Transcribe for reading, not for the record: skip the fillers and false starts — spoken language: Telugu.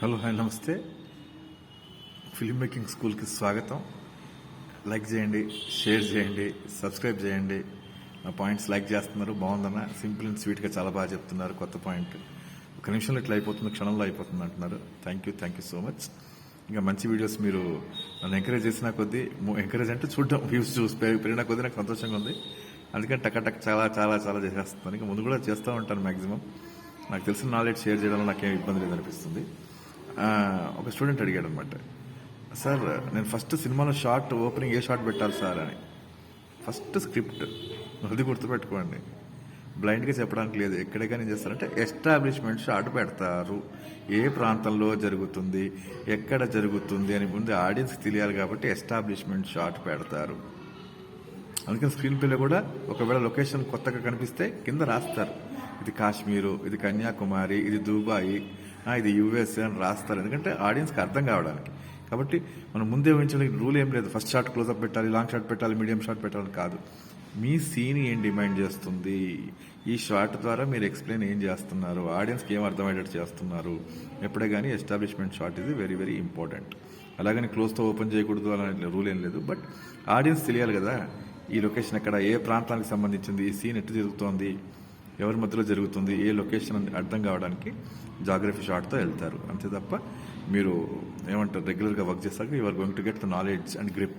హలో హాయ్ నమస్తే. ఫిల్మ్ మేకింగ్ స్కూల్కి స్వాగతం. లైక్ చేయండి, షేర్ చేయండి, సబ్స్క్రైబ్ చేయండి. నా పాయింట్స్ లైక్ చేస్తున్నారు, బాగుందన్న. సింపుల్ అండ్ స్వీట్గా చాలా బాగా చెప్తున్నారు. కొత్త పాయింట్ ఒక నిమిషంలో ఇట్లా అయిపోతుంది, క్షణంలో అయిపోతుంది అంటున్నారు. Thank you so much. ఇంకా మంచి వీడియోస్ మీరు నన్ను ఎంకరేజ్ చేసిన కొద్దీ, ఎంకరేజ్ అంటే చూడడం, వ్యూస్ చూసి పెరిగిన కొద్దీ నాకు సంతోషంగా ఉంది. అందుకని టక్ చాలా చాలా చాలా చేసేస్తాను. ఇంకా ముందు కూడా చేస్తూ ఉంటాను మ్యాక్సిమం. నాకు తెలిసిన నాలెడ్జ్ షేర్ చేయడంలో నాకేం ఇబ్బంది లేదనిపిస్తుంది. ఒక స్టూడెంట్ అడిగాడు అనమాట, సార్ నేను ఫస్ట్ సినిమాలో షార్ట్ ఓపెనింగ్ ఏ షార్ట్ పెట్టాలి సార్ అని. ఫస్ట్ స్క్రిప్ట్, అది గుర్తుపెట్టుకోండి. బ్లైండ్గా చెప్పడానికి లేదు. ఎక్కడే కానీ చేస్తారంటే ఎస్టాబ్లిష్మెంట్ షార్ట్ పెడతారు. ఏ ప్రాంతంలో జరుగుతుంది, ఎక్కడ జరుగుతుంది అని ముందు ఆడియన్స్కి తెలియాలి కాబట్టి ఎస్టాబ్లిష్మెంట్ షార్ట్ పెడతారు. అందుకని స్క్రీన్ ప్లేలో కూడా ఒకవేళ లొకేషన్ కొత్తగా కనిపిస్తే కింద రాస్తారు, ఇది కాశ్మీరు, ఇది కన్యాకుమారి, ఇది దుబాయ్, ఇది యూఎస్ఏ అని రాస్తారు. ఎందుకంటే ఆడియన్స్కి అర్థం కావడానికి. కాబట్టి మనం ముందే ఊహించడానికి రూల్ ఏం లేదు. ఫస్ట్ షాట్ క్లోజ్అప్ పెట్టాలి, లాంగ్ షాట్ పెట్టాలి, మీడియం షాట్ పెట్టాలని కాదు. మీ సీన్ ఏం డిమాండ్ చేస్తుంది, ఈ షాట్ ద్వారా మీరు ఎక్స్ప్లెయిన్ ఏం చేస్తున్నారు, ఆడియన్స్కి ఏం అర్థమయ్యేటట్టు చేస్తున్నారు. ఎప్పుడే కానీ ఎస్టాబ్లిష్మెంట్ షాట్ ఇది వెరీ వెరీ ఇంపార్టెంట్. అలాగని క్లోజ్తో ఓపెన్ చేయకూడదు అనే రూల్ ఏం లేదు. బట్ ఆడియన్స్ తెలియాలి కదా, ఈ లొకేషన్ ఎక్కడ, ఏ ప్రాంతానికి సంబంధించింది, ఈ సీన్ ఎట్టు జరుగుతోంది, ఎవరి మధ్యలో జరుగుతుంది, ఏ లొకేషన్ అని అర్థం కావడానికి జాగ్రఫీ షాట్తో వెళ్తారు. అంతే తప్ప మీరు ఏమంటారు రెగ్యులర్గా వర్క్ చేస్తాక you are going to get the knowledge and grip.